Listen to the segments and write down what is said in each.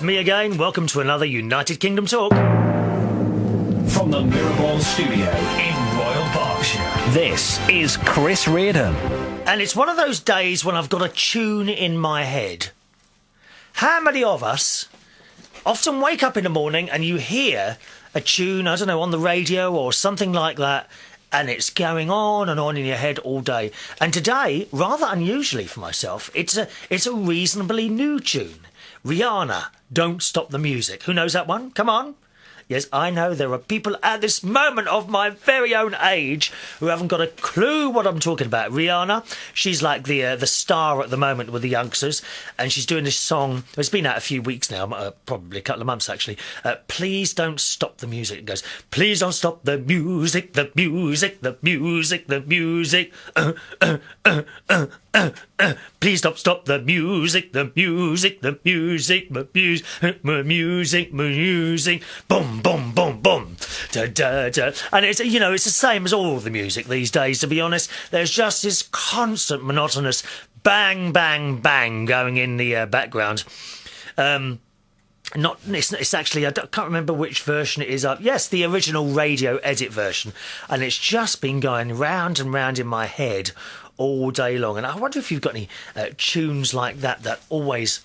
it's me again. Welcome to another United Kingdom Talk. From the Mirrorball studio in Royal Berkshire, this is Chris Reardon. And it's one of those days when I've got a tune in my head. How many of us often wake up in the morning and you hear a tune, I don't know, on the radio or something like that, and it's going on and on in your head all day. And today, rather unusually for myself, it's a reasonably new tune. Rihanna, Don't Stop the Music. Who knows that one? Come on. Yes, I know there are people at this moment of my very own age who haven't got a clue what I'm talking about. Rihanna, she's like the star at the moment with the youngsters, and she's doing this song. It's been out a few weeks now, probably a couple of months actually. Please don't stop the music. It goes, please don't stop the music, the music, the music, the music. Please don't stop the music, the music, the music, the music, music, boom, boom, boom, boom, da da da. And it's, you know, it's the same as all the music these days. To be honest, there's just this constant monotonous bang, bang, bang going in the background. It's actually, I can't remember which version it is up. Yes, the original radio edit version, and it's just been going round and round in my head all day long. And I wonder if you've got any tunes like that always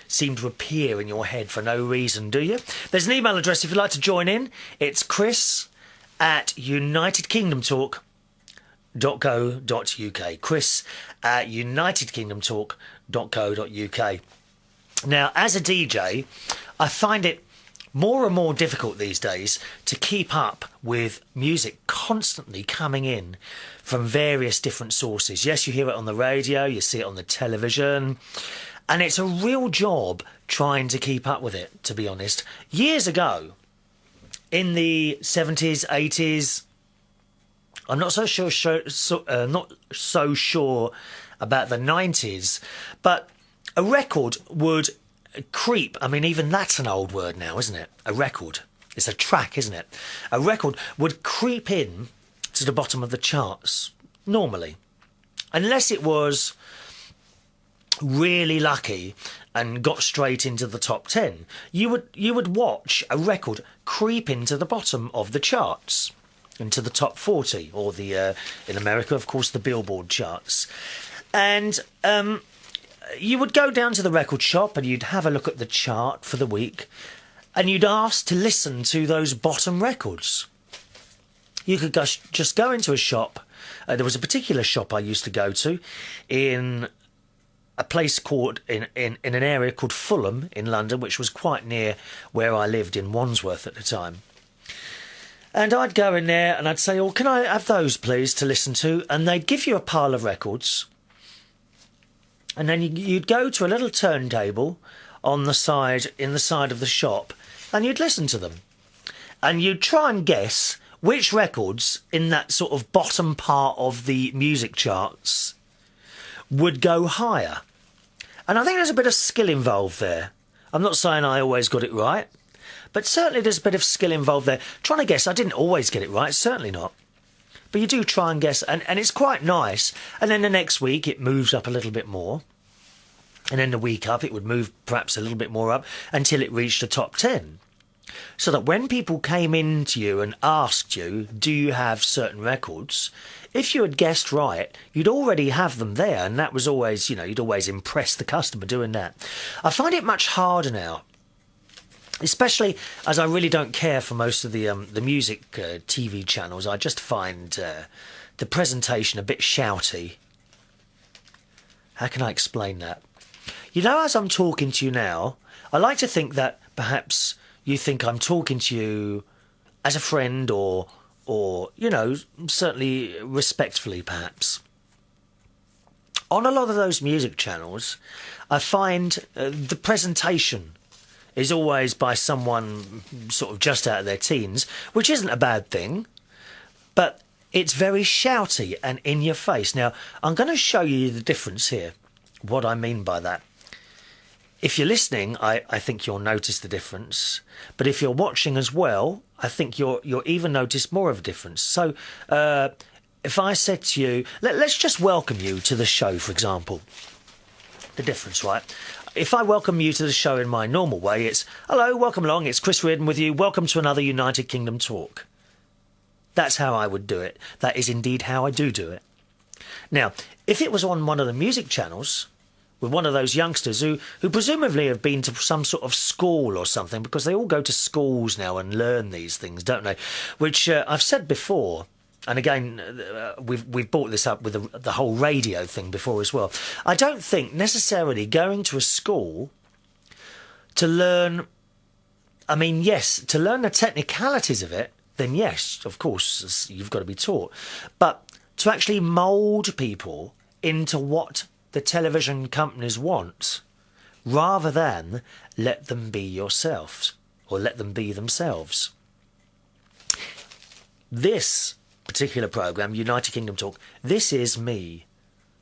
seem to appear in your head for no reason, do you? There's an email address if you'd like to join in. It's chris@unitedkingdomtalk.co.uk. chris@unitedkingdomtalk.co.uk. Now, as a DJ, I find it more and more difficult these days to keep up with music constantly coming in from various different sources. Yes, you hear it on the radio, you see it on the television, and it's a real job trying to keep up with it, to be honest. Years ago, in the 70s, 80s, I'm not so sure about the 90s, but a record would creep. I mean, even that's an old word now, isn't it? A record. It's a track, isn't it? A record would creep in to the bottom of the charts, normally. Unless it was really lucky and got straight into the top 10. You would watch a record creep into the bottom of the charts, into the top 40, or the in America, of course, the Billboard charts. And you would go down to the record shop and you'd have a look at the chart for the week, and you'd ask to listen to those bottom records. You could just go into a shop. There was a particular shop I used to go to in a place called, in an area called Fulham in London, which was quite near where I lived in Wandsworth at the time. And I'd go in there and I'd say, oh, can I have those, please, to listen to? And they'd give you a pile of records. And then you'd go to a little turntable in the side of the shop, and you'd listen to them. And you'd try and guess which records in that sort of bottom part of the music charts would go higher. And I think there's a bit of skill involved there. I'm not saying I always got it right, but certainly there's a bit of skill involved there. Trying to guess, I didn't always get it right, certainly not. But you do try and guess, and it's quite nice. And then the next week it moves up a little bit more. And then the week up it would move perhaps a little bit more up until it reached the top 10. So that when people came in to you and asked you, do you have certain records? If you had guessed right, you'd already have them there. And that was always, you know, you'd always impress the customer doing that. I find it much harder now, especially as I really don't care for most of the music TV channels. I just find the presentation a bit shouty. How can I explain that? You know, as I'm talking to you now, I like to think that perhaps you think I'm talking to you as a friend or you know, certainly respectfully perhaps. On a lot of those music channels, I find the presentation is always by someone sort of just out of their teens, which isn't a bad thing, but it's very shouty and in your face. Now, I'm going to show you the difference here, what I mean by that. If you're listening, I think you'll notice the difference. But if you're watching as well, I think you'll even notice more of a difference. So if I said to you, let's just welcome you to the show, for example. The difference, right? if I welcome you to the show in my normal way, it's, hello, welcome along, it's Chris Reardon with you, welcome to another United Kingdom talk. That's how I would do it. That is indeed how I do it. Now, if it was on one of the music channels, with one of those youngsters who presumably have been to some sort of school or something, because they all go to schools now and learn these things, don't they? Which I've said before, and again, we've brought this up with the whole radio thing before as well. I don't think necessarily going to a school to learn, I mean, yes, to learn the technicalities of it, then yes, of course, you've got to be taught. But to actually mould people into what the television companies want, rather than let them be yourselves, or let them be themselves. This particular programme, United Kingdom Talk, this is me.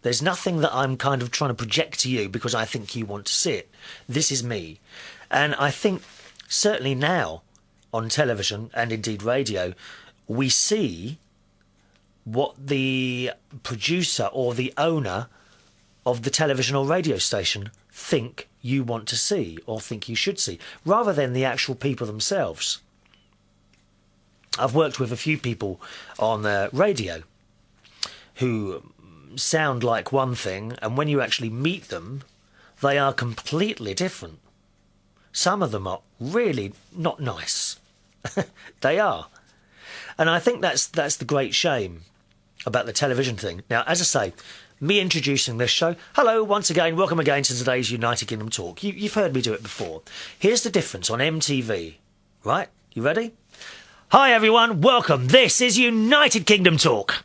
There's nothing that I'm kind of trying to project to you because I think you want to see it. This is me. And I think certainly now on television and indeed radio, we see what the producer or the owner of the television or radio station think you want to see or think you should see, rather than the actual people themselves. I've worked with a few people on radio who sound like one thing, and when you actually meet them, they are completely different. Some of them are really not nice. They are. And I think that's the great shame about the television thing. Now, as I say, me introducing this show, hello, once again, welcome again to today's United Kingdom Talk. You've heard me do it before. Here's the difference on MTV, right? You ready? Hi everyone, welcome. This is United Kingdom Talk.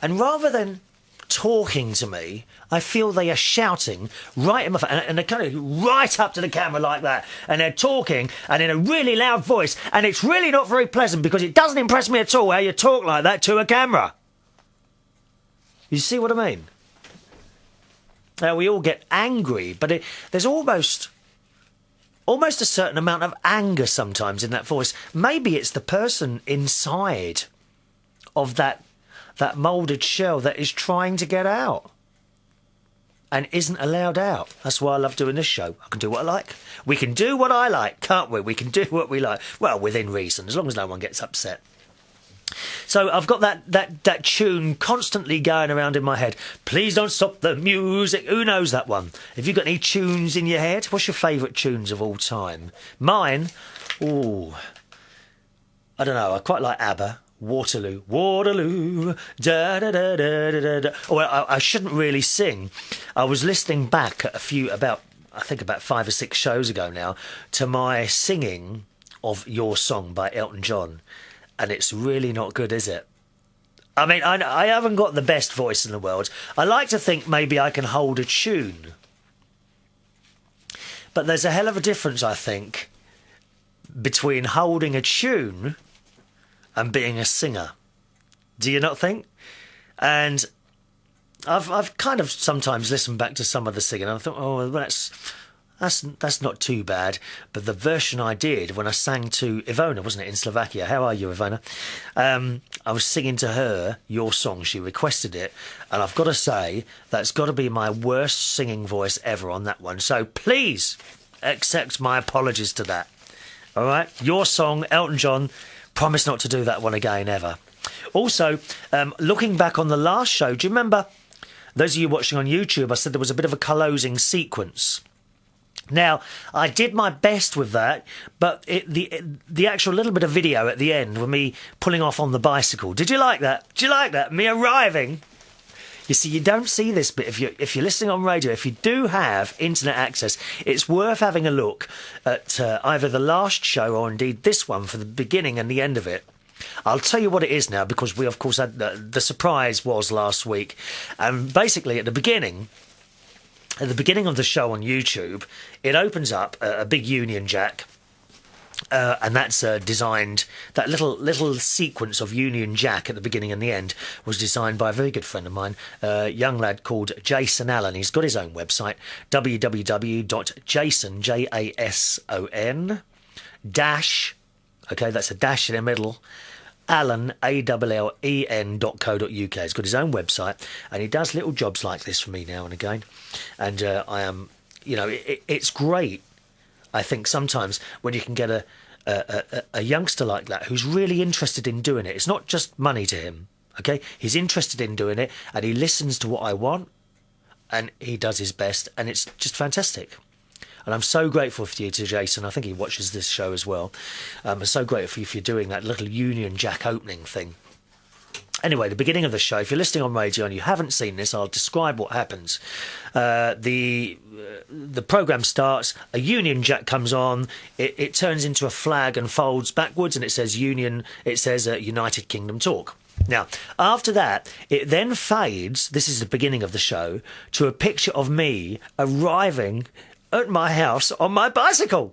And rather than talking to me, I feel they are shouting right in my face, and they're kind of right up to the camera like that, and they're talking and in a really loud voice, and it's really not very pleasant because it doesn't impress me at all how you talk like that to a camera. You see what I mean? Now, we all get angry, but there's almost a certain amount of anger sometimes in that voice. Maybe it's the person inside of that moulded shell that is trying to get out and isn't allowed out. That's why I love doing this show. I can do what I like. We can do what I like, can't we? We can do what we like. Well, within reason, as long as no one gets upset. So I've got that tune constantly going around in my head. Please don't stop the music. Who knows that one? Have you got any tunes in your head? What's your favourite tunes of all time? Mine? Ooh, I don't know. I quite like ABBA. Waterloo, Waterloo, da da da da da da. Oh, well, I shouldn't really sing. I was listening back at I think about 5 or 6 shows ago now, to my singing of Your Song by Elton John. And it's really not good, is it? I mean, I haven't got the best voice in the world. I like to think maybe I can hold a tune. But there's a hell of a difference, I think, between holding a tune and being a singer. Do you not think? And I've kind of sometimes listened back to some of the singing and I thought, oh, that's not too bad. But the version I did when I sang to Ivona, wasn't it, in Slovakia? How are you, Ivona? I was singing to her Your Song. She requested it. And I've got to say, that's got to be my worst singing voice ever on that one. So please accept my apologies to that. All right? Your Song, Elton John. Promise not to do that one again, ever. Also, looking back on the last show, do you remember, those of you watching on YouTube, I said there was a bit of a closing sequence. Now, I did my best with that, but the actual little bit of video at the end with me pulling off on the bicycle. Did you like that? Did you like that? Me arriving? You see, you don't see this bit if you're listening on radio. If you do have internet access, it's worth having a look at either the last show or indeed this one for the beginning and the end of it. I'll tell you what it is now, because we, of course, had the surprise was last week. And basically, at the beginning of the show on YouTube, it opens up a big Union Jack, and that's designed. That little sequence of Union Jack at the beginning and the end was designed by a very good friend of mine, a young lad called Jason Allen. He's got his own website, www.jason, Jason dash, okay, that's a dash in the middle, Allen, ALLEN.co.uk. He's got his own website, and he does little jobs like this for me now and again. And I am, you know, it's great, I think, sometimes when you can get a youngster like that who's really interested in doing it. It's not just money to him, okay? He's interested in doing it, and he listens to what I want, and he does his best, and it's just fantastic. And I'm so grateful for you to Jason. I think he watches this show as well. I'm so grateful for you for doing that little Union Jack opening thing. Anyway, the beginning of the show, if you're listening on radio and you haven't seen this, I'll describe what happens. The programme starts, a Union Jack comes on, it turns into a flag and folds backwards, and it says United Kingdom Talk. Now, after that, it then fades, this is the beginning of the show, to a picture of me arriving at my house on my bicycle.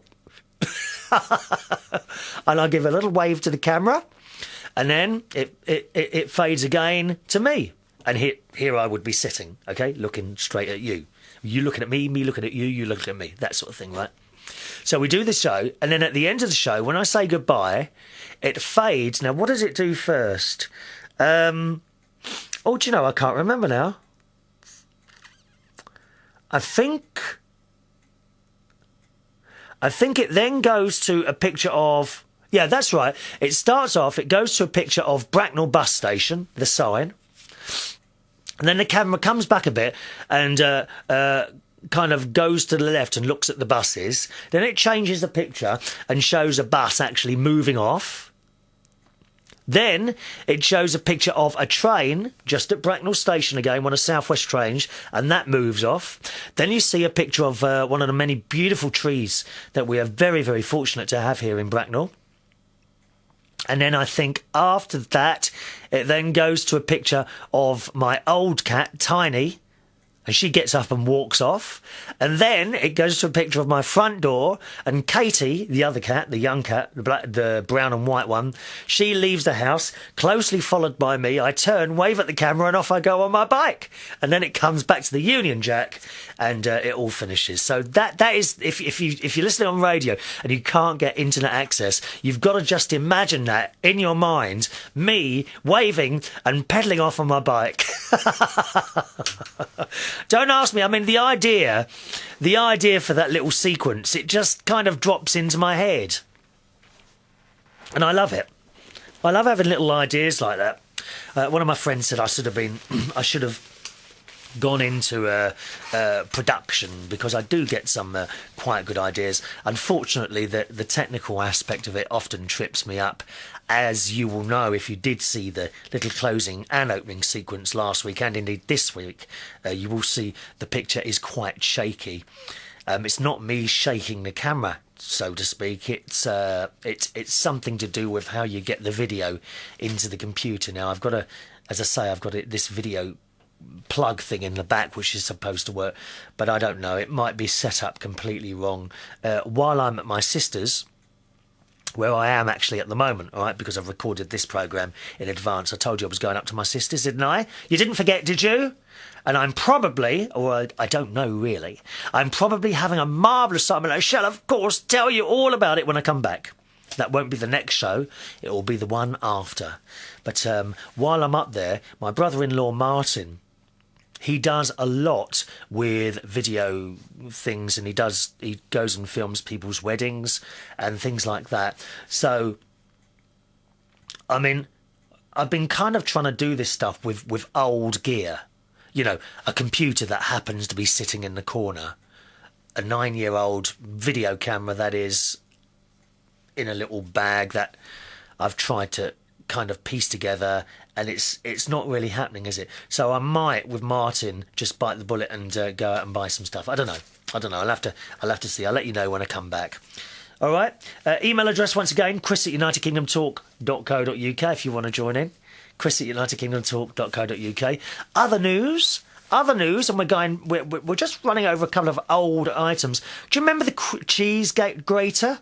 And I give a little wave to the camera, and then it fades again to me. And here I would be sitting, okay, looking straight at you. You looking at me looking at you, you looking at me, that sort of thing, right? So we do the show, and then at the end of the show, when I say goodbye, it fades. Now, what does it do first? Do you know, I can't remember now. I think it then goes to a picture of... Yeah, that's right. It starts off, it goes to a picture of Bracknell bus station, the sign. And then the camera comes back a bit and kind of goes to the left and looks at the buses. Then it changes the picture and shows a bus actually moving off. Then it shows a picture of a train just at Bracknell Station again, one of South West trains, and that moves off. Then you see a picture of one of the many beautiful trees that we are very, very fortunate to have here in Bracknell. And then I think after that, it then goes to a picture of my old cat, Tiny, and she gets up and walks off. And then it goes to a picture of my front door, and Katie, the other cat, the young cat, the brown and white one, she leaves the house, closely followed by me. I turn, wave at the camera, and off I go on my bike. And then it comes back to the Union Jack, and it all finishes. So that is, if you're listening on radio and you can't get internet access, you've got to just imagine that in your mind, me waving and pedalling off on my bike. Don't ask me. I mean, the idea for that little sequence, it just kind of drops into my head. And I love it. I love having little ideas like that. One of my friends said I should have gone into production, because I do get some quite good ideas. Unfortunately, the technical aspect of it often trips me up. As you will know, if you did see the little closing and opening sequence last week, and indeed this week, you will see the picture is quite shaky. It's not me shaking the camera, so to speak. It's something to do with how you get the video into the computer. Now, I've got this video plug thing in the back which is supposed to work, but I don't know. It might be set up completely wrong. While I'm at my sister's, where I am actually at the moment, all right, because I've recorded this programme in advance. I told you I was going up to my sister's, didn't I? You didn't forget, did you? And I'm probably, or I don't know really, I'm probably having a marvellous time, and I shall, of course, tell you all about it when I come back. That won't be the next show, it will be the one after. But while I'm up there, my brother-in-law, Martin, he does a lot with video things, and he goes and films people's weddings and things like that. So, I mean, I've been kind of trying to do this stuff with old gear. You know, a computer that happens to be sitting in the corner, a 9-year-old video camera that is in a little bag that I've tried to kind of piece together, and it's not really happening, is it? So I might, with Martin, just bite the bullet and go out and buy some stuff. I don't know. I'll have to see. I'll let you know when I come back. All right. Email address once again: chris@unitedkingdomtalk.co.uk if you want to join in. chris@unitedkingdomtalk.co.uk. Other news, and we're just running over a couple of old items. Do you remember the cheese grater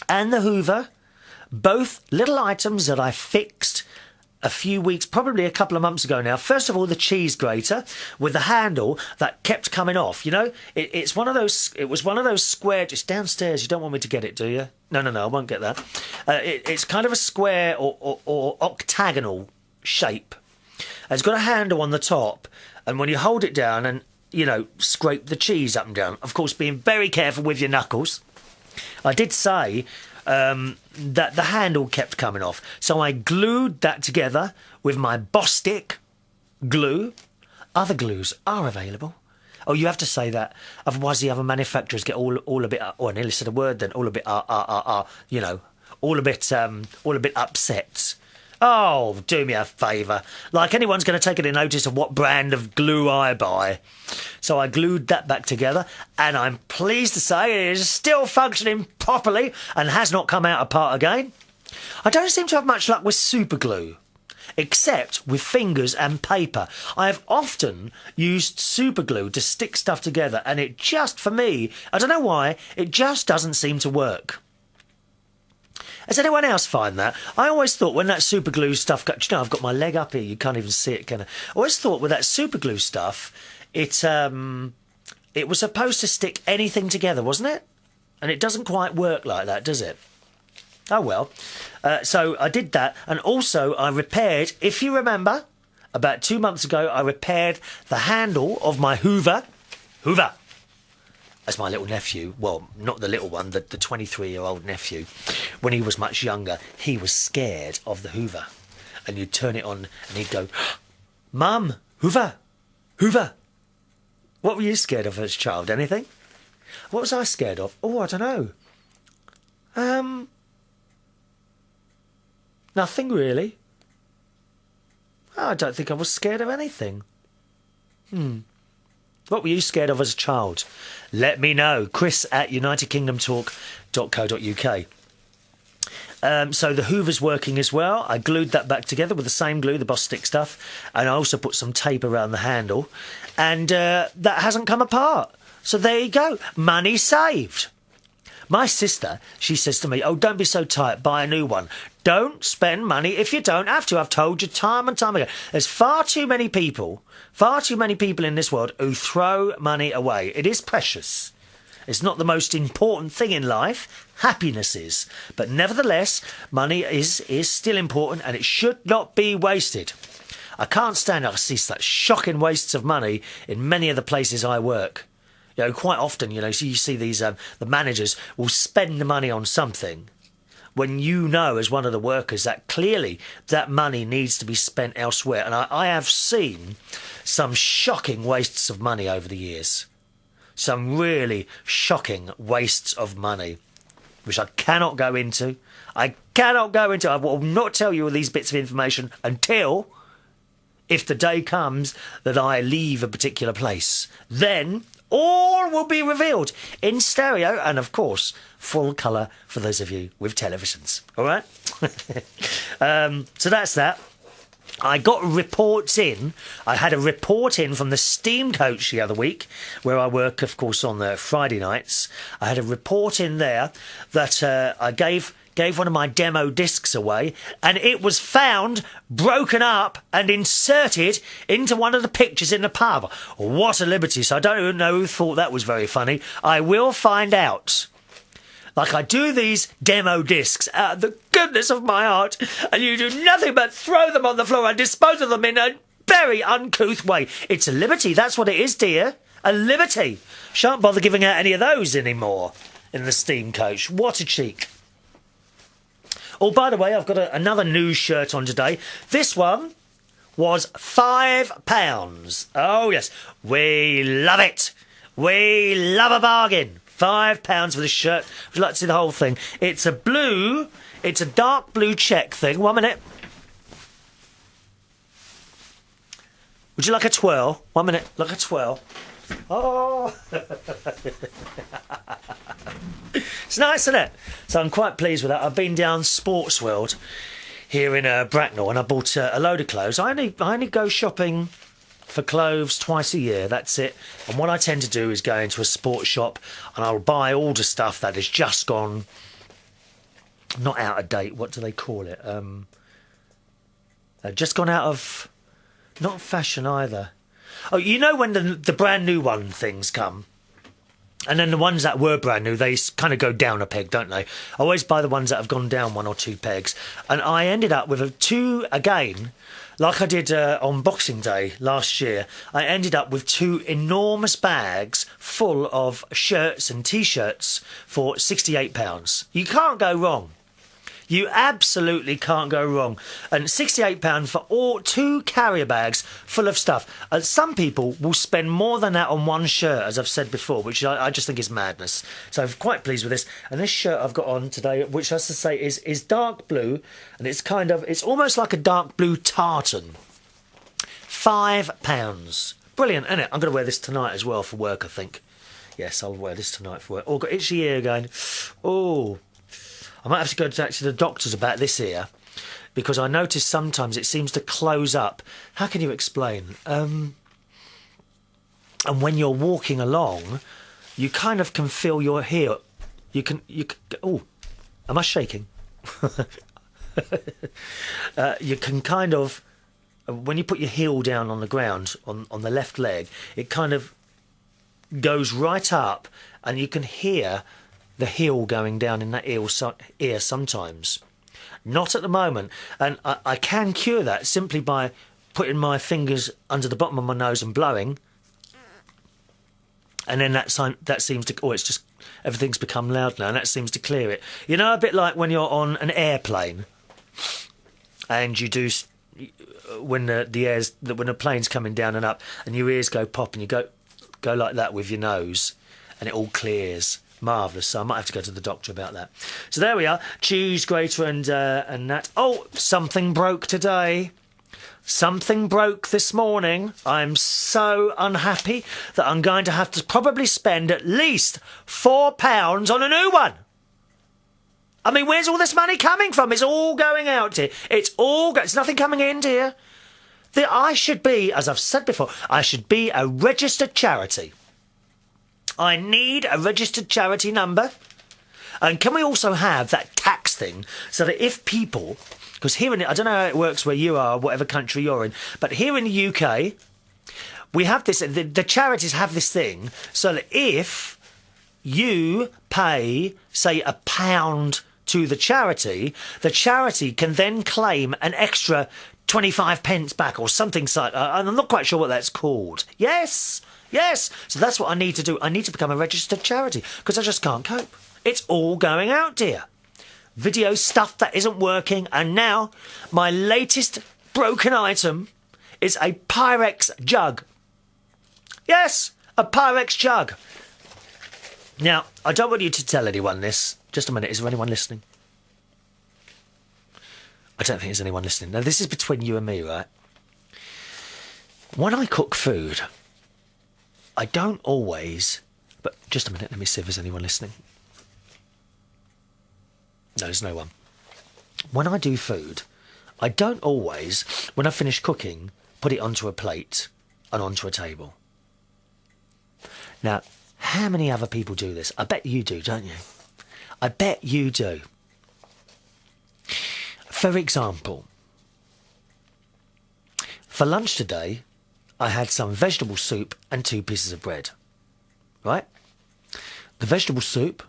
and the Hoover? Both little items that I fixed a few weeks, probably a couple of months ago now. First of all, the cheese grater with the handle that kept coming off. You know, it was one of those square. It's downstairs. You don't want me to get it, do you? No, I won't get that. It's kind of a square or octagonal shape. It's got a handle on the top, and when you hold it down, and you know, scrape the cheese up and down. Of course, being very careful with your knuckles. I did say that the handle kept coming off, so I glued that together with my Bostik glue. Other glues are available. Oh, you have to say that, otherwise the other manufacturers get all a bit. Oh, I nearly said a word then. All a bit you know, all a bit upset. Oh, do me a favour. Like anyone's going to take any notice of what brand of glue I buy. So I glued that back together, and I'm pleased to say it is still functioning properly and has not come out apart again. I don't seem to have much luck with super glue, except with fingers and paper. I have often used super glue to stick stuff together, and it just, for me, I don't know why, it just doesn't seem to work. Does anyone else find that? I always thought when that super glue stuff got... You know, I've got my leg up here, you can't even see it, can I? I always thought with that super glue stuff, it was supposed to stick anything together, wasn't it? And it doesn't quite work like that, does it? Oh, well. So I did that, and also I repaired, if you remember, about 2 months ago, I repaired the handle of my Hoover. Hoover! As my little nephew, well, not the little one, the 23-year-old nephew, when he was much younger, he was scared of the Hoover. And you'd turn it on and he'd go, Mum, Hoover, Hoover. What were you scared of as a child? Anything? What was I scared of? Oh, I don't know. Nothing really. I don't think I was scared of anything. What were you scared of as a child? Let me know. Chris@UnitedKingdomTalk.co.uk. So the Hoover's working as well. I glued that back together with the same glue, the Bostik stuff, and I also put some tape around the handle, and that hasn't come apart. So there you go. Money saved. My sister, she says to me, oh, don't be so tight, buy a new one. Don't spend money if you don't have to. I've told you time and time again. There's far too many people in this world who throw money away. It is precious. It's not the most important thing in life. Happiness is. But nevertheless, money is still important, and it should not be wasted. I can't stand it. I see such shocking wastes of money in many of the places I work. You know, quite often, you know, so you see these, the managers will spend the money on something when you know, as one of the workers, that clearly that money needs to be spent elsewhere. And I have seen some shocking wastes of money over the years. Some really shocking wastes of money, which I cannot go into. I will not tell you all these bits of information until, if the day comes that I leave a particular place. Then all will be revealed in stereo and, of course, full colour for those of you with televisions. All right? So that's that. I got reports in. I had a report in from the steam coach the other week, where I work, of course, on the Friday nights. I had a report in there that I gave one of my demo discs away, and it was found broken up and inserted into one of the pictures in the pub. What a liberty. So I don't even know who thought that was very funny. I will find out. Like, I do these demo discs out of the goodness of my heart, and you do nothing but throw them on the floor and dispose of them in a very uncouth way. It's a liberty, that's what it is, dear. A liberty. Shan't bother giving out any of those anymore in the steam coach. What a cheek. Oh, by the way, I've got another news shirt on today. This one was £5. Oh, yes. We love it. We love a bargain. £5 for the shirt. Would you like to see the whole thing? It's a dark blue check thing. 1 minute. Would you like a twirl? 1 minute. Like a twirl. Oh. It's nice, isn't it? So I'm quite pleased with that. I've been down Sports World here in Bracknell, and I bought a load of clothes. I only go shopping for clothes twice a year, that's it. And what I tend to do is go into a sports shop and I'll buy all the stuff that has just gone, not out of date, what do they call it? Just gone out of, not fashion either. Oh, you know when the brand new things come? And then the ones that were brand new, they kind of go down a peg, don't they? I always buy the ones that have gone down 1 or 2 pegs. And I ended up with two, again, like I did on Boxing Day last year. I ended up with 2 enormous bags full of shirts and T-shirts for £68. You can't go wrong. You absolutely can't go wrong. And £68 for all 2 carrier bags full of stuff. Some people will spend more than that on one shirt, as I've said before, which I just think is madness. So I'm quite pleased with this. And this shirt I've got on today, which I have to say is dark blue, and it's almost like a dark blue tartan. £5. Brilliant, isn't it? I'm going to wear this tonight as well for work, I think. Yes, I'll wear this tonight for work. Oh, I've got itchy ear again. Oh, I might have to go to the doctors about this ear, because I notice sometimes it seems to close up. How can you explain? And when you're walking along, you kind of can feel your heel. You can. Oh, am I shaking? You can kind of, when you put your heel down on the ground on the left leg, it kind of goes right up, and you can hear the heel going down in that ear sometimes. Not at the moment. And I can cure that simply by putting my fingers under the bottom of my nose and blowing. And then that seems to... Oh, it's just... Everything's become loud now, and that seems to clear it. You know, a bit like when you're on an airplane and you do... When the plane's coming down and up and your ears go pop and you go like that with your nose and it all clears. Marvellous. So I might have to go to the doctor about that. So there we are. Cheese grater and that. Oh, something broke today. Something broke this morning. I'm so unhappy that I'm going to have to probably spend at least £4 on a new one. I mean, where's all this money coming from? It's all going out, dear. It's nothing coming in, dear. I should be, as I've said before, I should be a registered charity. I need a registered charity number. And can we also have that tax thing so that if people... Because here I don't know how it works where you are, whatever country you're in, but here in the UK, we have this... The charities have this thing so that if you pay, say, £1 to the charity can then claim an extra 25 pence back or something like that. I'm not quite sure what that's called. Yes. So that's what I need to do. I need to become a registered charity because I just can't cope. It's all going out, dear. Video stuff that isn't working. And now my latest broken item is a Pyrex jug. Yes, a Pyrex jug. Now, I don't want you to tell anyone this. Just a minute, is there anyone listening? I don't think there's anyone listening. Now, this is between you and me, right? When I cook food, I don't always... But just a minute, let me see if there's anyone listening. No, there's no one. When I do food, I don't always, when I finish cooking, put it onto a plate and onto a table. Now, how many other people do this? I bet you do, don't you? I bet you do. For example, for lunch today, I had some vegetable soup and 2 pieces of bread. Right? The vegetable soup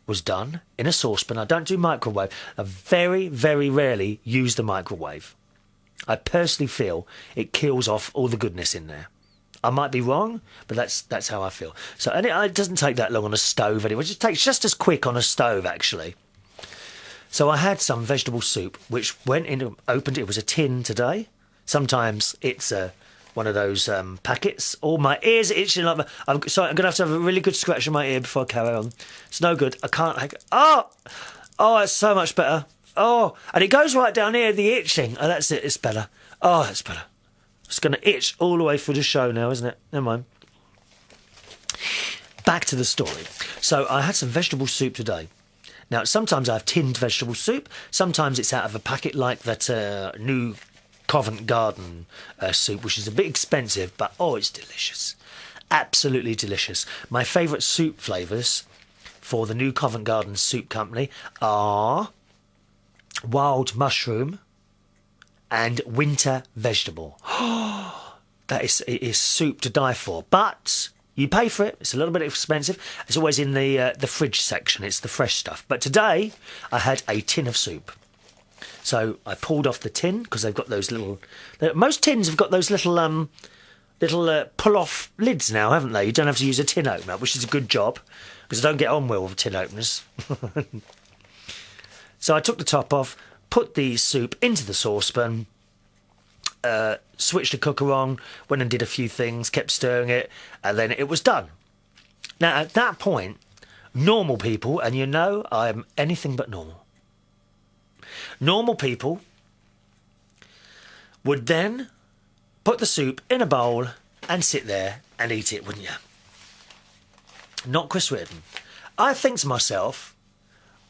was done in a saucepan. I don't do microwave. I very, very rarely use the microwave. I personally feel it kills off all the goodness in there. I might be wrong, but that's how I feel. So and it doesn't take that long on a stove anyway. It takes just as quick on a stove, actually. So I had some vegetable soup, which went in, opened. It was a tin today. Sometimes it's one of those packets. Oh, my ears are itching. I'm going to have a really good scratch on my ear before I carry on. It's no good. I can't... Oh, it's so much better. Oh, and it goes right down here, the itching. Oh, that's it. It's better. Oh, it's better. It's going to itch all the way through the show now, isn't it? Never mind. Back to the story. So I had some vegetable soup today. Now, sometimes I have tinned vegetable soup. Sometimes it's out of a packet like that new Covent Garden soup, which is a bit expensive, but, oh, it's delicious. Absolutely delicious. My favourite soup flavours for the new Covent Garden Soup Company are wild mushroom and winter vegetable. It is soup to die for. But You pay for it. It's a little bit expensive. It's always in the fridge section. It's the fresh stuff. But today I had a tin of soup. So I pulled off the tin because they've got those little... Most tins have got those little pull-off lids now, haven't they? You don't have to use a tin opener, which is a good job because I don't get on well with tin openers. So I took the top off, put the soup into the saucepan, switched the cooker on, went and did a few things, kept stirring it, and then it was done. Now, at that point, normal people, and you know I'm anything but normal, normal people would then put the soup in a bowl and sit there and eat it, wouldn't you? Not Chris Reardon. I think to myself,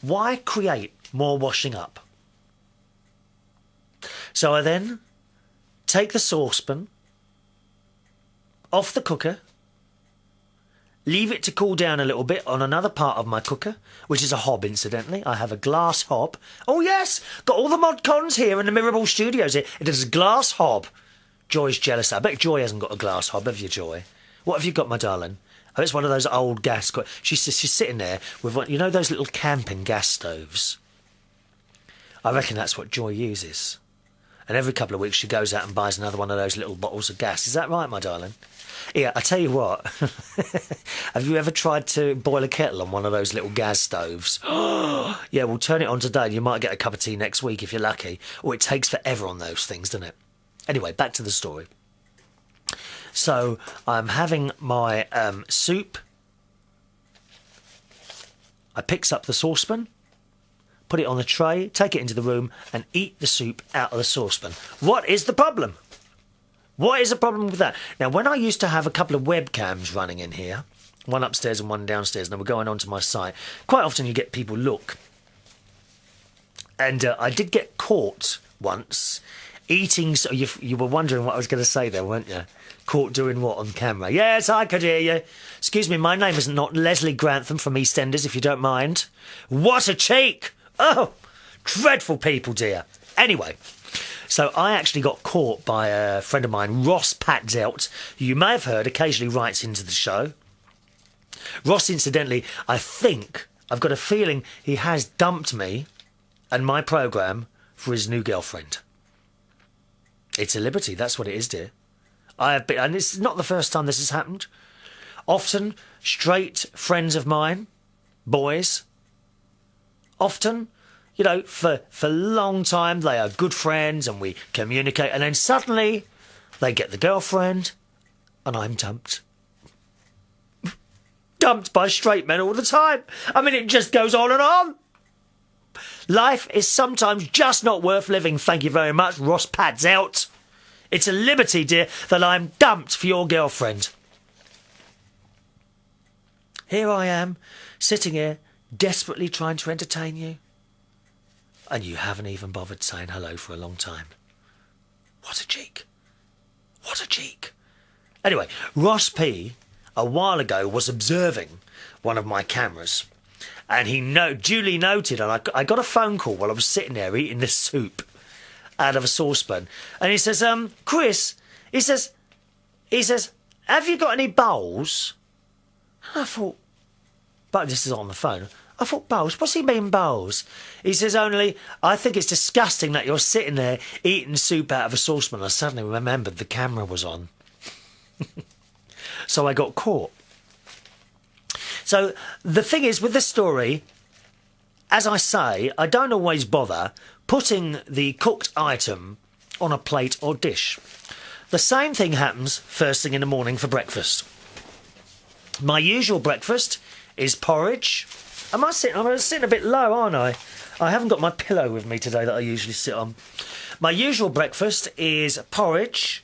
why create more washing up? So I then take the saucepan off the cooker, leave it to cool down a little bit on another part of my cooker, which is a hob, incidentally. I have a glass hob. Oh, yes, got all the mod cons here in the Mirrorball Studios here. It is a glass hob. Joy's jealous. I bet Joy hasn't got a glass hob, have you, Joy? What have you got, my darling? Oh, it's one of those old gas... She's sitting there with one... You know those little camping gas stoves? I reckon that's what Joy uses. And every couple of weeks she goes out and buys another one of those little bottles of gas. Is that right, my darling? Yeah, I tell you what. Have you ever tried to boil a kettle on one of those little gas stoves? Yeah, we'll turn it on today and you might get a cup of tea next week if you're lucky. Or it takes forever on those things, doesn't it? Anyway, back to the story. So I'm having my soup. I picks up the saucepan, put it on a tray, take it into the room and eat the soup out of the saucepan. What is the problem? What is the problem with that? Now, when I used to have a couple of webcams running in here, one upstairs and one downstairs, and they were going onto my site, quite often you get people look. And I did get caught once eating... So you were wondering what I was going to say there, weren't you? Caught doing what on camera? Yes, I could hear you. Excuse me, my name is not Leslie Grantham from EastEnders, if you don't mind. What a cheek! Oh, dreadful people, dear. Anyway, so I actually got caught by a friend of mine, Ross Patzelt, who you may have heard occasionally writes into the show. Ross, incidentally, I think, I've got a feeling he has dumped me and my programme for his new girlfriend. It's a liberty, that's what it is, dear. I have been, and it's not the first time this has happened. Often, straight friends of mine, boys, often, you know, for a long time, they are good friends and we communicate, and then suddenly they get the girlfriend and I'm dumped. Dumped by straight men all the time. I mean, it just goes on and on. Life is sometimes just not worth living. Thank you very much, Ross Pads out. It's a liberty, dear, that I'm dumped for your girlfriend. Here I am, sitting here, desperately trying to entertain you. And you haven't even bothered saying hello for a long time. What a cheek. What a cheek. Anyway, Ross P, a while ago, was observing one of my cameras. And he duly noted, and I got a phone call while I was sitting there eating this soup out of a saucepan. And he says, Chris, he says, have you got any bowls? And I thought, but this is on the phone. I thought, bowls? What's he mean, bowls? He says, only, I think it's disgusting that you're sitting there eating soup out of a saucepan. I suddenly remembered the camera was on. So I got caught. So the thing is, with this story, as I say, I don't always bother putting the cooked item on a plate or dish. The same thing happens first thing in the morning for breakfast. My usual breakfast is porridge. I'm sitting a bit low, aren't I? I haven't got my pillow with me today that I usually sit on. My usual breakfast is porridge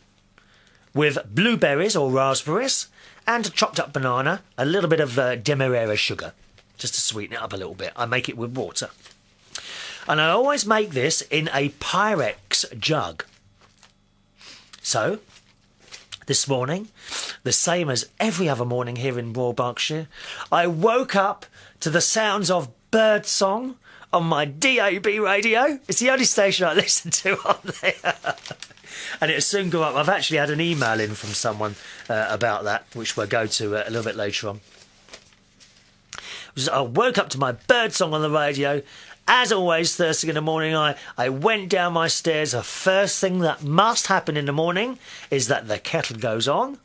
with blueberries or raspberries and a chopped up banana, a little bit of demerara sugar, just to sweeten it up a little bit. I make it with water. And I always make this in a Pyrex jug. So, this morning, the same as every other morning here in Royal Berkshire, I woke up to the sounds of Birdsong on my DAB radio. It's the only station I listen to on there. And it'll soon go up. I've actually had an email in from someone about that, which we'll go to a little bit later on. I woke up to my Birdsong on the radio. As always, first thing in the morning, I went down my stairs. The first thing that must happen in the morning is that the kettle goes on.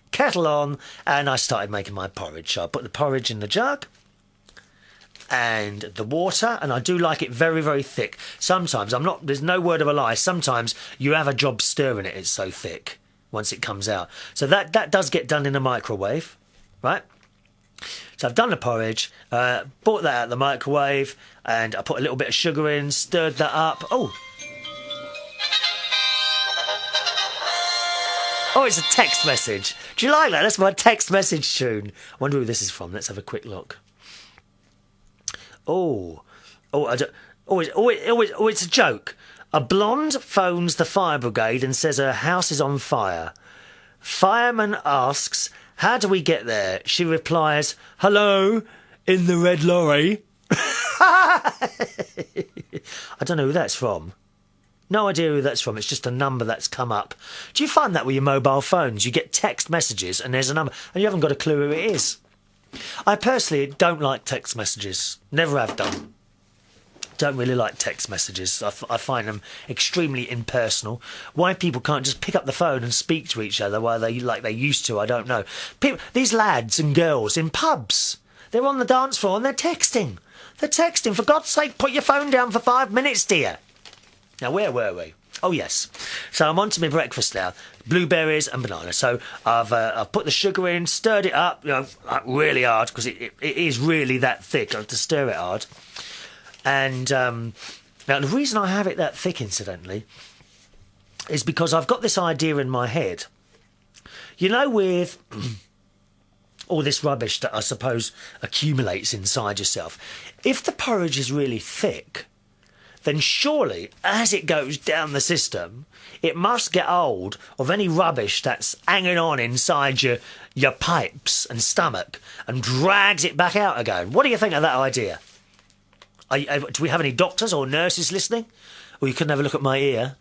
Kettle on, and I started making my porridge. So I put the porridge in the jug and the water, and I do like it very, very thick. Sometimes, there's no word of a lie, sometimes you have a job stirring it, it's so thick once it comes out. So that does get done in a microwave, right? So I've done the porridge, brought that out of the microwave, and I put a little bit of sugar in, stirred that up. Oh, it's a text message. Do you like that? That's my text message tune. I wonder who this is from. Let's have a quick look. It's a joke. A blonde phones the fire brigade and says her house is on fire. Fireman asks, "How do we get there?" She replies, "Hello, in the red lorry." I don't know who that's from. No idea who that's from. It's just a number that's come up. Do you find that with your mobile phones? You get text messages and there's a number and you haven't got a clue who it is. I personally don't like text messages. Never have done. Don't really like text messages. I find them extremely impersonal. Why people can't just pick up the phone and speak to each other while they used to, I don't know. These lads and girls in pubs, they're on the dance floor and they're texting. They're texting. For God's sake, put your phone down for 5 minutes, dear. Now, where were we? Oh, yes. So I'm on to my breakfast now. Blueberries and banana. So I've put the sugar in, stirred it up, really hard, because it is really that thick. I have to stir it hard. And now the reason I have it that thick, incidentally, is because I've got this idea in my head. You know, with all this rubbish that I suppose accumulates inside yourself, if the porridge is really thick, then surely, as it goes down the system, it must get hold of any rubbish that's hanging on inside your pipes and stomach and drags it back out again. What do you think of that idea? Do we have any doctors or nurses listening? Or you couldn't have a look at my ear.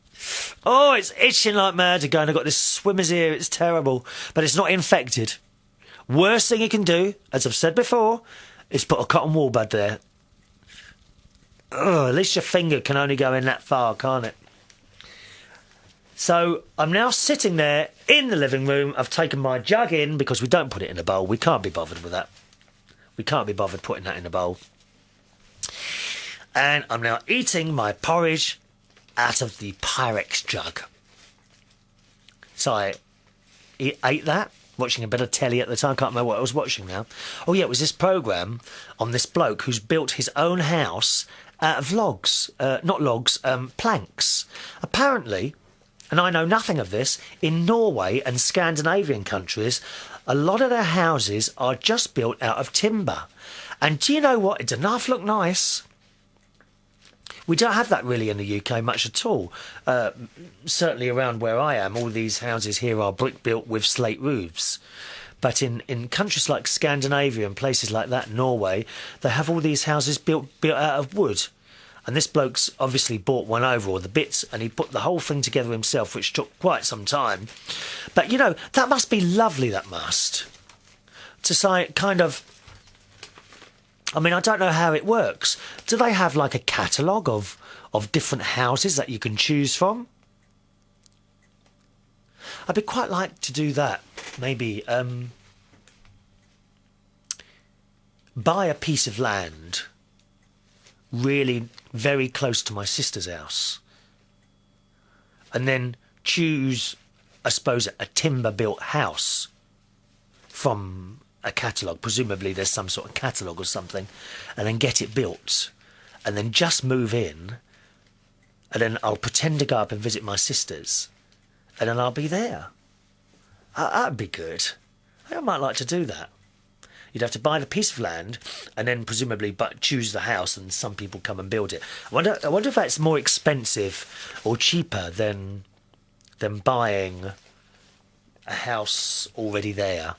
Oh, it's itching like mad again. I've got this swimmer's ear. It's terrible. But it's not infected. Worst thing you can do, as I've said before, is put a cotton wool bud there. Oh, at least your finger can only go in that far, can't it? So I'm now sitting there in the living room. I've taken my jug in because we don't put it in a bowl. We can't be bothered with that. We can't be bothered putting that in a bowl. And I'm now eating my porridge out of the Pyrex jug. So I ate that, watching a bit of telly at the time. I can't remember what I was watching now. Oh, yeah, it was this programme on this bloke who's built his own house out of logs. Not logs, planks. Apparently, and I know nothing of this, in Norway and Scandinavian countries, a lot of their houses are just built out of timber. And do you know what? It doesn't half look nice. We don't have that really in the UK much at all. Certainly around where I am, all these houses here are brick built with slate roofs. But in countries like Scandinavia and places like that, Norway, they have all these houses built out of wood. And this bloke's obviously bought one over, or the bits, and he put the whole thing together himself, which took quite some time. But, you know, that must be lovely, that must. To say, kind of... I mean, I don't know how it works. Do they have, like, a catalogue of different houses that you can choose from? I'd be quite like to do that. Maybe buy a piece of land really very close to my sister's house and then choose, I suppose, a timber-built house from a catalogue. Presumably there's some sort of catalogue or something, and then get it built and then just move in, and then I'll pretend to go up and visit my sisters, and then I'll be there. That'd be good. I might like to do that. You'd have to buy the piece of land and then presumably choose the house, and some people come and build it. I wonder if that's more expensive or cheaper than buying a house already there.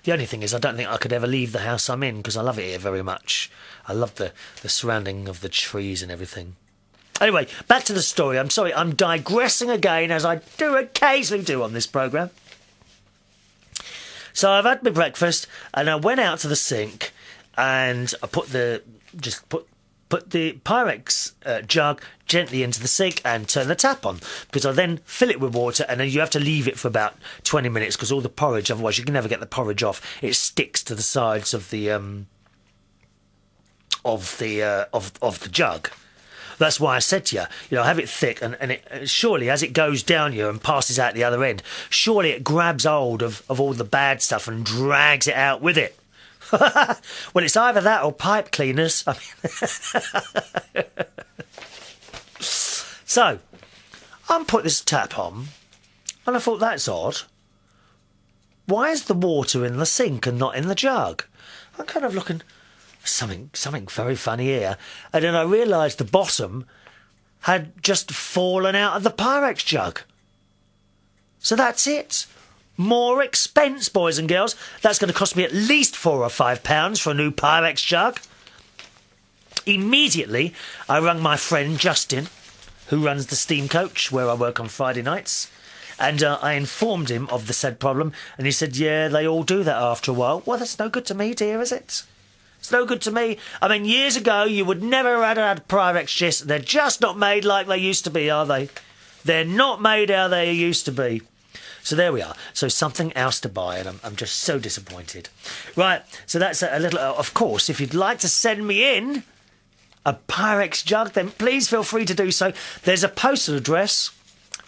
The only thing is I don't think I could ever leave the house I'm in because I love it here very much. I love the surrounding of the trees and everything. Anyway, back to the story. I'm sorry, I'm digressing again, as I do occasionally do on this programme. So I've had my breakfast, and I went out to the sink, and I put the Pyrex jug gently into the sink and turn the tap on, because I then fill it with water, and then you have to leave it for about 20 minutes because all the porridge, otherwise you can never get the porridge off. It sticks to the sides of the jug. That's why I said to you, have it thick, and it surely, as it goes down you and passes out the other end, surely it grabs hold of all the bad stuff and drags it out with it. Well, it's either that or pipe cleaners. I mean So, I put this tap on, and I thought, that's odd. Why is the water in the sink and not in the jug? I'm kind of looking... Something very funny here. And then I realised the bottom had just fallen out of the Pyrex jug. So that's it. More expense, boys and girls. That's going to cost me at least £4 or £5 for a new Pyrex jug. Immediately, I rang my friend Justin, who runs the steam coach where I work on Friday nights. And I informed him of the said problem. And he said, yeah, they all do that after a while. Well, that's no good to me, dear, is it? It's no good to me. I mean, years ago, you would never have had Pyrex shifts. They're just not made like they used to be, are they? They're not made how they used to be. So there we are. So something else to buy, and I'm just so disappointed. Right, so that's a little... Of course, if you'd like to send me in a Pyrex jug, then please feel free to do so. There's a postal address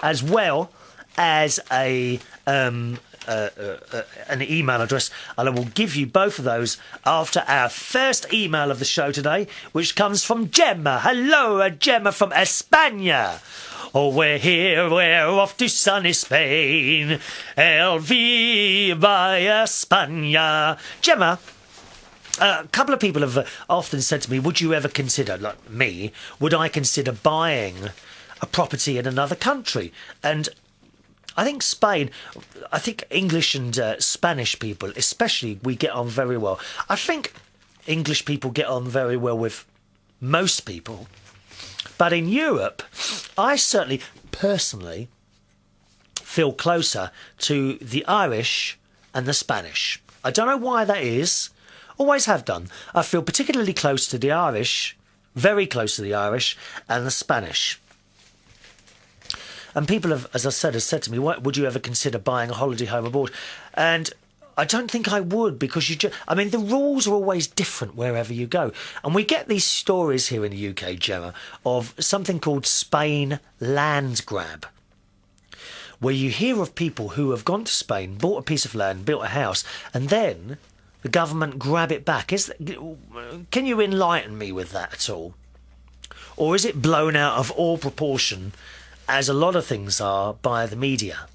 as well as an email address, and I will give you both of those after our first email of the show today, which comes from Gema. Hello, Gema from España. Oh, we're here, we're off to sunny Spain. El Viva España. Gema, a couple of people have often said to me, would you ever consider, like me, would I consider buying a property in another country? And I think Spain, I think English and Spanish people, especially, we get on very well. I think English people get on very well with most people. But in Europe, I certainly, personally, feel closer to the Irish and the Spanish. I don't know why that is. Always have done. I feel particularly close to the Irish, very close to the Irish, and the Spanish. And people have, as I said, to me, "What would you ever consider buying a holiday home abroad?" And I don't think I would, because I mean, the rules are always different wherever you go. And we get these stories here in the UK, Gemma, of something called Spain land grab, where you hear of people who have gone to Spain, bought a piece of land, built a house, and then the government grab it back. Can you enlighten me with that at all? Or is it blown out of all proportion, as a lot of things are, by the media?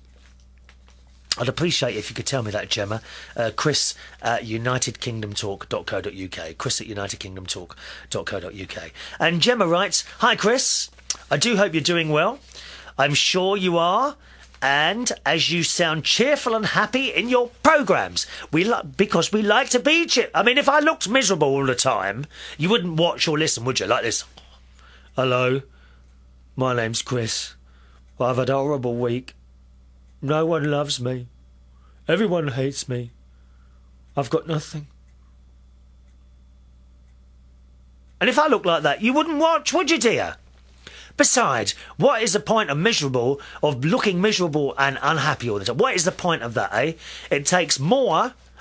I'd appreciate if you could tell me that, Gemma. Chris at unitedkingdomtalk.co.uk. Chris at unitedkingdomtalk.co.uk. And Gemma writes, "Hi, Chris. I do hope you're doing well. I'm sure you are. And as you sound cheerful and happy in your programmes, because we like to be I mean, if I looked miserable all the time, you wouldn't watch or listen, would you? Like this. Hello, my name's Chris. I've had a horrible week. No one loves me. Everyone hates me. I've got nothing." And if I look like that, you wouldn't watch, would you, dear? Besides, what is the point of looking miserable and unhappy all the time? What is the point of that, eh? It takes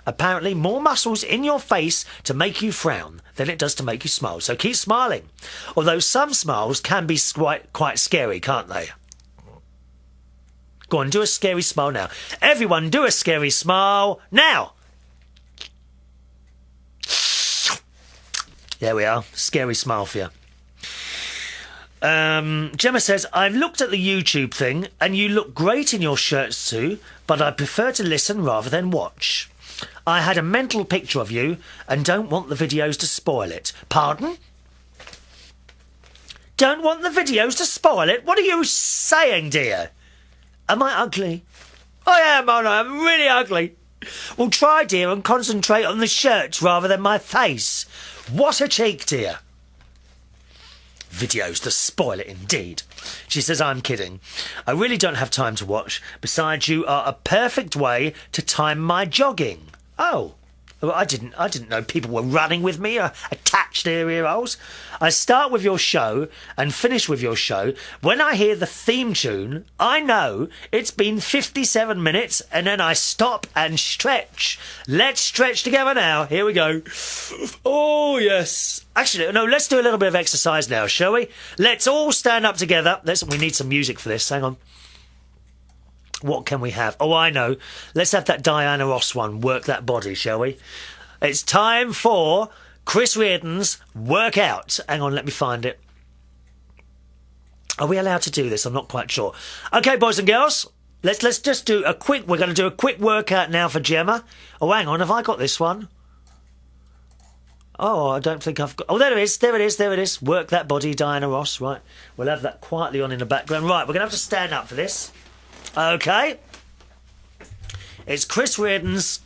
apparently more muscles in your face to make you frown than it does to make you smile. So keep smiling. Although some smiles can be quite scary, can't they? Go on, do a scary smile now. Everyone, do a scary smile now. There we are. Scary smile for you. Gemma says, "I've looked at the YouTube thing and you look great in your shirts too, but I prefer to listen rather than watch. I had a mental picture of you and don't want the videos to spoil it." Pardon? Don't want the videos to spoil it? What are you saying, dear? Am I ugly? I am, aren't I? I'm really ugly. Well, try, dear, and concentrate on the shirts rather than my face. What a cheek, dear. Videos to spoil it, indeed. She says, I'm kidding. I really don't have time to watch. Besides, you are a perfect way to time my jogging. Oh. Well, I didn't know people were running with me, attached ear holes. I start with your show and finish with your show. When I hear the theme tune, I know it's been 57 minutes, and then I stop and stretch. Let's stretch together now. Here we go. Oh, yes. Actually, no, let's do a little bit of exercise now, shall we? Let's all stand up together. We need some music for this. Hang on. What can we have? Oh, I know. Let's have that Diana Ross one. Work that body, shall we? It's time for Chris Reardon's Workout. Hang on, let me find it. Are we allowed to do this? I'm not quite sure. Okay, boys and girls, let's just do a quick... We're going to do a quick workout now for Gemma. Oh, hang on. Have I got this one? Oh, I don't think I've got... Oh, there it is. There it is. There it is. Work that body, Diana Ross. Right. We'll have that quietly on in the background. Right, we're going to have to stand up for this. Okay, it's Chris Reardon's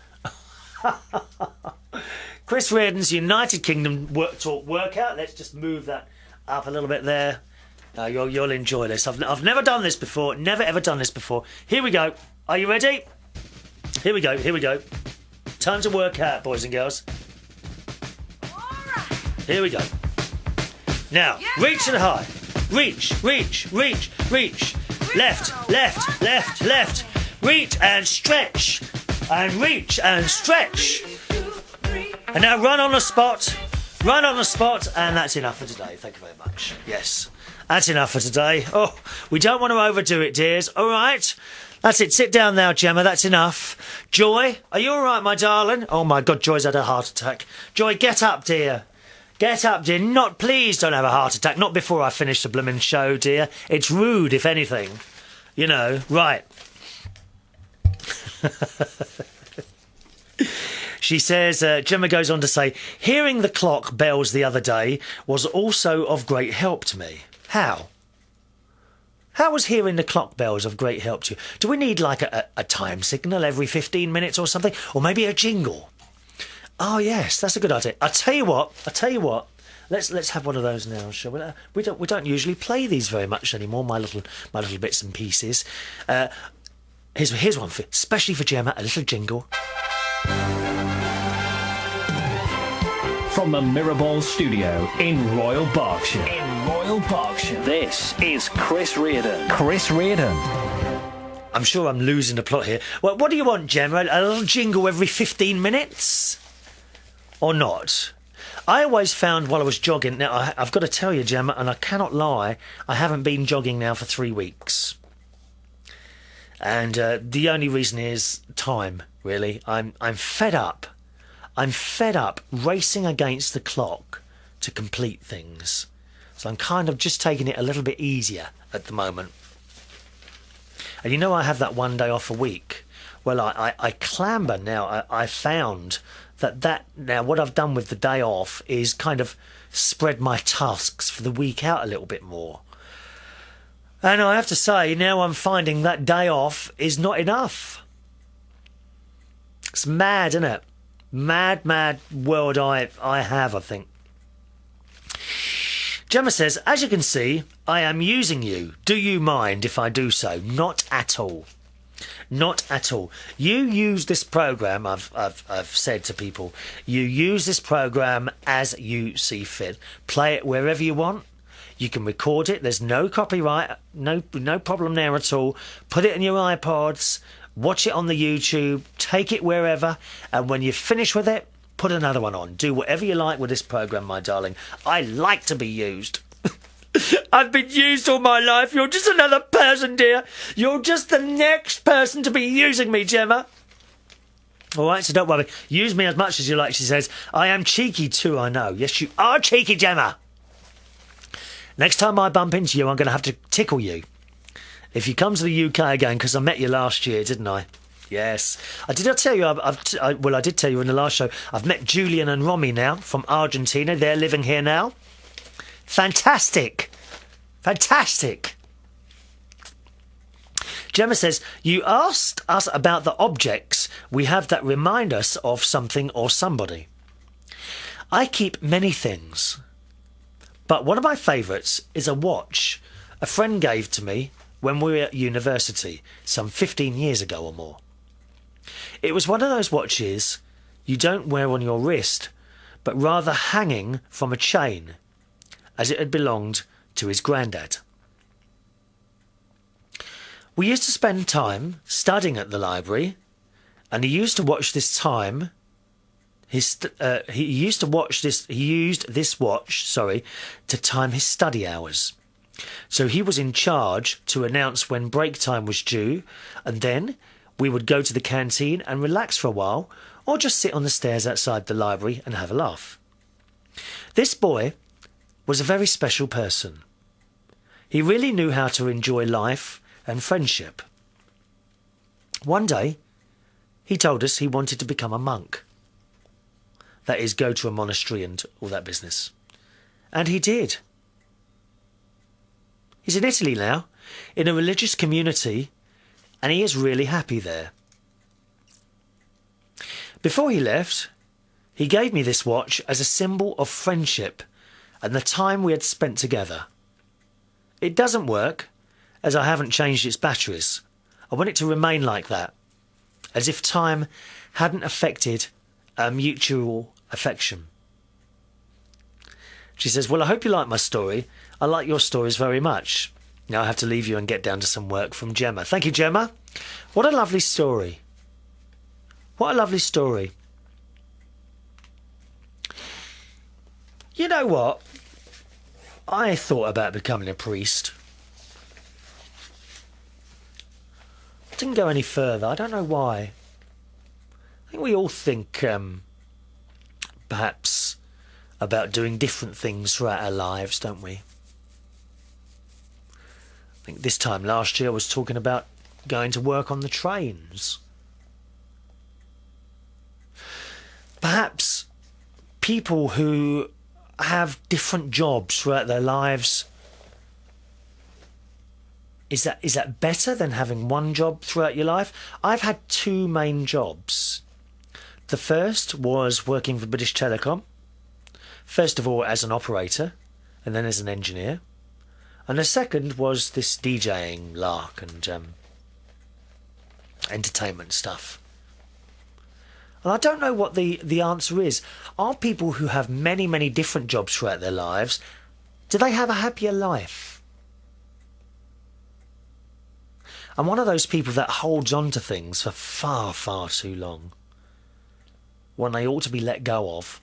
United Kingdom talk workout. Let's just move that up a little bit there. You'll enjoy this. I've never done this before. Never ever done this before. Here we go. Are you ready? Here we go. Here we go. Time to work out, boys and girls. All right. Here we go. Now, reach and high. Reach, reach, reach, reach. Left, left, left, left. Reach and stretch. And reach and stretch. And now run on the spot. Run on the spot. And that's enough for today. Thank you very much. Yes, that's enough for today. Oh, we don't want to overdo it, dears. All right. That's it. Sit down now, Gemma. That's enough. Joy, are you all right, my darling? Oh, my God, Joy's had a heart attack. Joy, get up, dear. Get up, dear. Please don't have a heart attack. Not before I finish the blooming show, dear. It's rude, if anything. You know, right. She says, Gemma goes on to say, hearing the clock bells the other day was also of great help to me. How? How was hearing the clock bells of great help to you? Do we need like a time signal every 15 minutes or something? Or maybe a jingle? Oh, yes, that's a good idea. I tell you what. Let's have one of those now, shall we? We don't usually play these very much anymore. My little bits and pieces. Here's one especially for Gemma. A little jingle. From the Mirrorball studio in Royal Berkshire. This is Chris Reardon. Chris Reardon. I'm sure I'm losing the plot here. Well, what do you want, Gemma? A little jingle every 15 minutes? Or not? I always found while I was jogging... Now, I've got to tell you, Gemma, and I cannot lie, I haven't been jogging now for 3 weeks. And the only reason is time, really. I'm fed up. I'm fed up racing against the clock to complete things. So I'm kind of just taking it a little bit easier at the moment. And you know I have that one day off a week. Well, I clamber now. I found that now what I've done with the day off is kind of spread my tasks for the week out a little bit more. And I have to say, now I'm finding that day off is not enough. It's mad, isn't it? Mad world I have, I think. Gemma says, as you can see, I am using you. Do you mind if I do so? Not at all. Not at all. You use this program, I've said to people, you use this program as you see fit. Play it wherever you want. You can record it. There's no copyright, no problem there at all. Put it in your iPods, watch it on the YouTube, take it wherever, and when you finish with it, put another one on. Do whatever you like with this program, my darling. I like to be used. I've been used all my life. You're just another person, dear. You're just the next person to be using me, Gemma. All right, so don't worry. Use me as much as you like, she says. I am cheeky too, I know. Yes, you are cheeky, Gemma. Next time I bump into you, I'm going to have to tickle you. If you come to the UK again, because I met you last year, didn't I? Yes. I tell you, I did tell you in the last show, I've met Julian and Romy now from Argentina. They're living here now. Fantastic. Fantastic. Gemma says, you asked us about the objects we have that remind us of something or somebody. I keep many things, but one of my favourites is a watch a friend gave to me when we were at university, some 15 years ago or more. It was one of those watches you don't wear on your wrist, but rather hanging from a chain, as it had belonged to his granddad. We used to spend time studying at the library, and he used to watch this time. He used this watch, to time his study hours. So he was in charge to announce when break time was due, and then we would go to the canteen and relax for a while, or just sit on the stairs outside the library and have a laugh. This boy was a very special person. He really knew how to enjoy life and friendship. One day, he told us he wanted to become a monk. That is, go to a monastery and all that business. And he did. He's in Italy now, in a religious community, and he is really happy there. Before he left, he gave me this watch as a symbol of friendship and the time we had spent together. It doesn't work, as I haven't changed its batteries. I want it to remain like that, as if time hadn't affected our mutual affection. She says, well, I hope you like my story. I like your stories very much. Now I have to leave you and get down to some work. From Gemma. Thank you, Gemma. What a lovely story. What a lovely story. You know what? I thought about becoming a priest. Didn't go any further. I don't know why. I think we all think perhaps about doing different things throughout our lives, don't we? I think this time last year I was talking about going to work on the trains. Perhaps people who have different jobs throughout their lives, is that better than having one job throughout your life? I've had two main jobs. The first was working for British Telecom, first of all as an operator and then as an engineer. And the second was this DJing lark and entertainment stuff. And I don't know what the answer is. Are people who have many, many different jobs throughout their lives, do they have a happier life? I'm one of those people that holds on to things for far, far too long, when they ought to be let go of.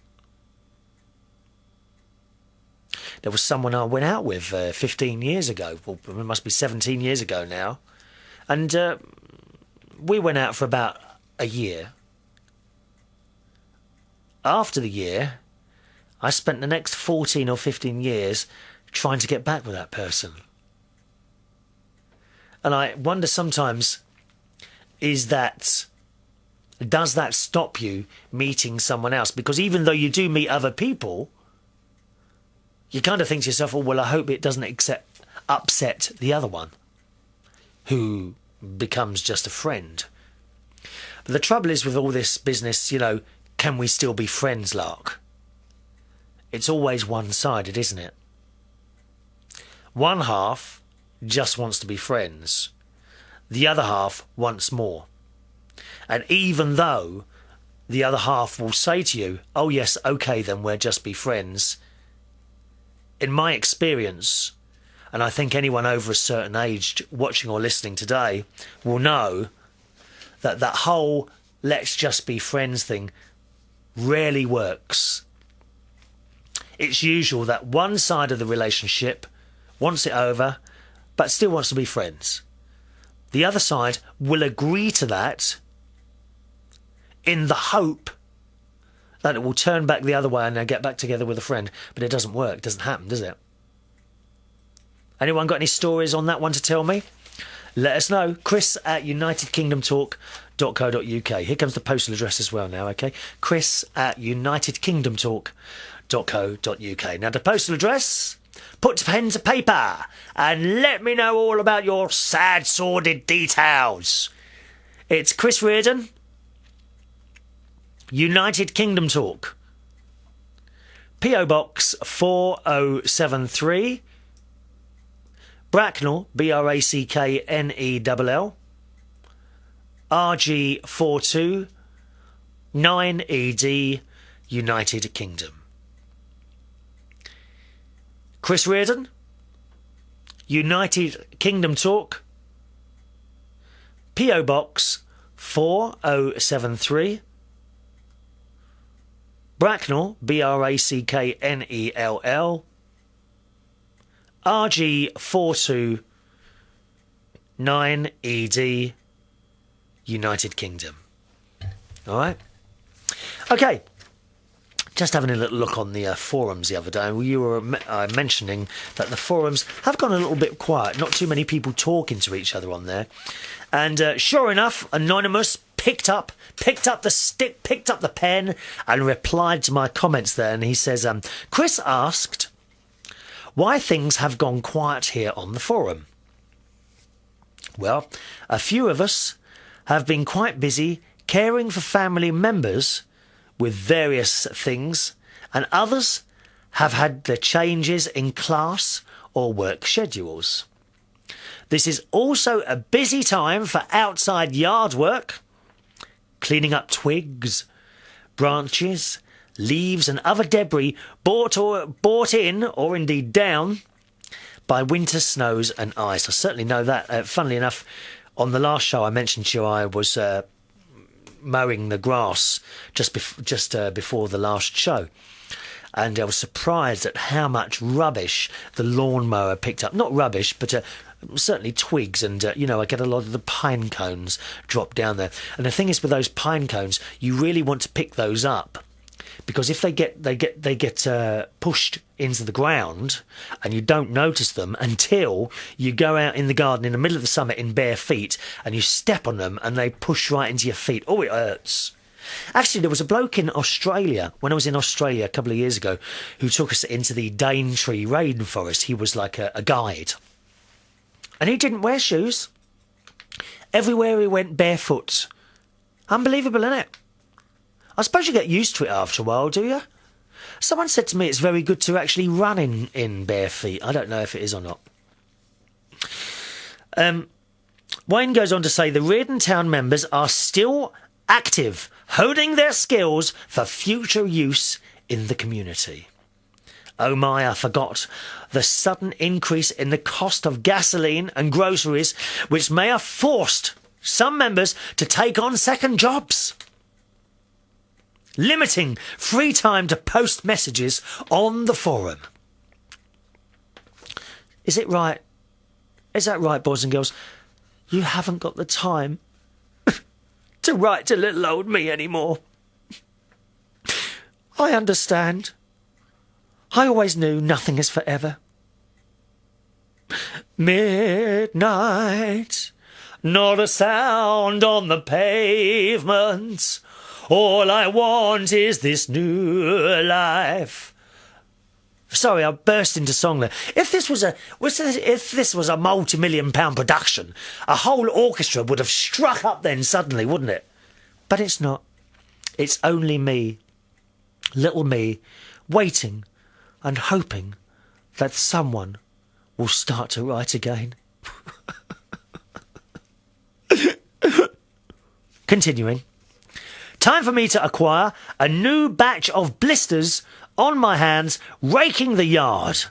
There was someone I went out with 15 years ago. Well, it must be 17 years ago now. And we went out for about a year. After the year, I spent the next 14 or 15 years trying to get back with that person. And I wonder sometimes, does that stop you meeting someone else? Because even though you do meet other people, you kind of think to yourself, oh, well, I hope it doesn't upset the other one, who becomes just a friend. But the trouble is with all this business, can we still be friends, lark? It's always one-sided, isn't it? One half just wants to be friends. The other half wants more. And even though the other half will say to you, oh yes, okay, then we'll just be friends, in my experience, and I think anyone over a certain age watching or listening today will know that whole let's just be friends thing rarely works. It's usual that one side of the relationship wants it over, but still wants to be friends. The other side will agree to that in the hope that it will turn back the other way and they'll get back together with a friend. But it doesn't work. It doesn't happen, does it? Anyone got any stories on that one to tell me? Let us know. Chris@UnitedKingdomTalk.co.uk. Here comes the postal address as well now, okay? Chris@UnitedKingdomTalk.co.uk. Now, the postal address Put pen to paper and let me know all about your sad, sordid details. It's Chris Reardon, United Kingdom Talk. P.O. Box 4073, Bracknell, Bracknell, RG42 9ED, United Kingdom. Chris Reardon, United Kingdom Talk, P.O. Box 4073, Bracknell, Bracknell, RG42 9ED, United Kingdom. All right. Okay. Just having a little look on the forums the other day. You were mentioning that the forums have gone a little bit quiet. Not too many people talking to each other on there. And sure enough, Anonymous picked up the stick, picked up the pen, and replied to my comments there. And he says, Chris asked why things have gone quiet here on the forum. Well, a few of us have been quite busy caring for family members with various things, and others have had the changes in class or work schedules. This is also a busy time for outside yard work, cleaning up twigs, branches, leaves and other debris brought in or indeed down by winter snows and ice. I certainly know that. Funnily enough, on the last show I mentioned to you I was mowing the grass just before the last show, and I was surprised at how much rubbish the lawnmower picked up. Not rubbish, but certainly twigs, and I get a lot of the pine cones drop down there. And the thing is, with those pine cones, you really want to pick those up, because if they get pushed into the ground and you don't notice them until you go out in the garden in the middle of the summer in bare feet and you step on them and they push right into your feet. Oh, it hurts. Actually, there was a bloke in Australia, when I was in Australia a couple of years ago, who took us into the Daintree rainforest. He was like a guide. And he didn't wear shoes. Everywhere he went barefoot. Unbelievable, isn't it? I suppose you get used to it after a while, do you? Someone said to me it's very good to actually run in bare feet. I don't know if it is or not. Wayne goes on to say the Reardon Town members are still active, honing their skills for future use in the community. Oh my, I forgot the sudden increase in the cost of gasoline and groceries, which may have forced some members to take on second jobs, limiting free time to post messages on the forum. Is it right? Is that right, boys and girls? You haven't got the time to write to little old me anymore. I understand. I always knew nothing is forever. Midnight, not a sound on the pavement. All I want is this new life. Sorry, I burst into song there. If this was a multi-million-pound production, a whole orchestra would have struck up then suddenly, wouldn't it? But it's not. It's only me, little me, waiting and hoping that someone will start to write again. Continuing. Time for me to acquire a new batch of blisters on my hands, raking the yard.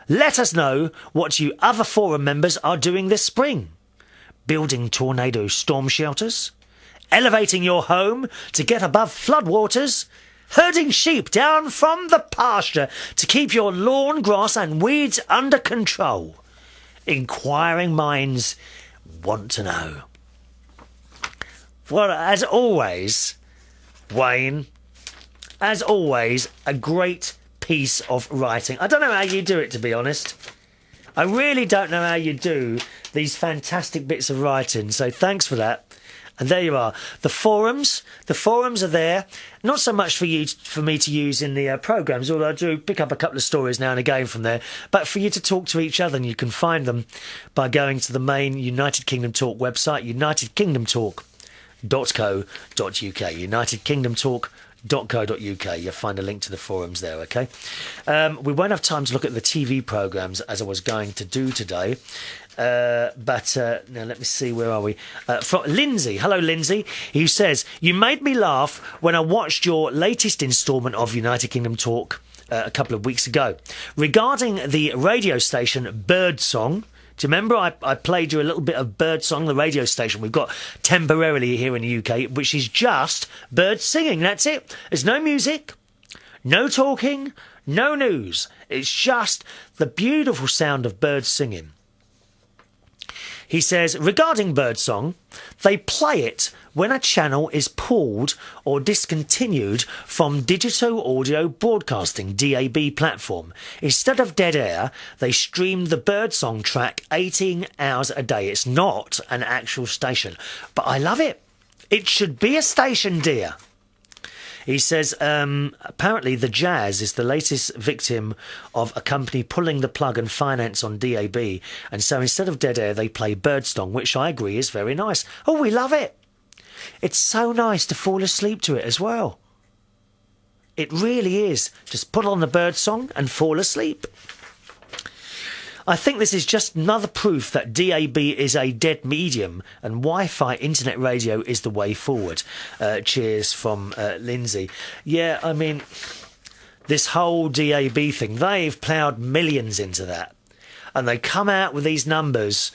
Let us know what you other forum members are doing this spring. Building tornado storm shelters, elevating your home to get above floodwaters, herding sheep down from the pasture to keep your lawn grass and weeds under control. Inquiring minds want to know. Well, as always, Wayne, as always, a great piece of writing. I don't know how you do it, to be honest. I really don't know how you do these fantastic bits of writing, so thanks for that. And there you are. The forums are there. Not so much for me to use in the programmes, although I do pick up a couple of stories now and again from there, but for you to talk to each other, and you can find them by going to the main United Kingdom Talk website, unitedkingdomtalk.co.uk. unitedkingdomtalk.co.uk. You'll find a link to the forums there, okay? We won't have time to look at the TV programmes as I was going to do today. But now let me see, where are we? From Lindsay, hello Lindsay, who says, you made me laugh when I watched your latest instalment of United Kingdom Talk a couple of weeks ago regarding the radio station Birdsong. Do you remember I played you a little bit of Birdsong, the radio station we've got temporarily here in the UK, which is just birds singing, that's it. There's no music, no talking, no news. It's just the beautiful sound of birds singing. He says, regarding Birdsong, they play it when a channel is pulled or discontinued from digital audio broadcasting DAB platform. Instead of dead air, they stream the Birdsong track 18 hours a day. It's not an actual station, but I love it. It should be a station, dear. He says, apparently the Jazz is the latest victim of a company pulling the plug and finance on DAB. And so instead of dead air, they play Birdsong, which I agree is very nice. Oh, we love it. It's so nice to fall asleep to it as well. It really is. Just put on the Birdsong and fall asleep. I think this is just another proof that DAB is a dead medium and Wi-Fi internet radio is the way forward. Cheers from Lindsay. Yeah, I mean, this whole DAB thing, they've ploughed millions into that. And they come out with these numbers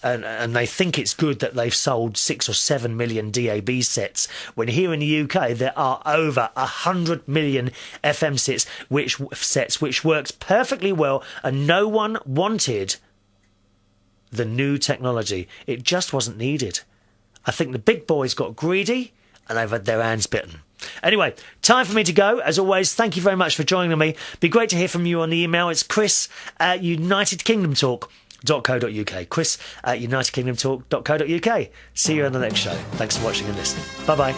and they think it's good that they've sold 6 or 7 million DAB sets, when here in the UK there are over 100 million FM sets which works perfectly well, and no one wanted the new technology. It just wasn't needed. I think the big boys got greedy and they've had their hands bitten. Anyway, time for me to go. As always, thank you very much for joining me. Be great to hear from you on the email. It's chris@unitedkingdomtalk.co.uk. chris@unitedkingdomtalk.co.uk. See you on the next show. Thanks for watching and listening. Bye-bye.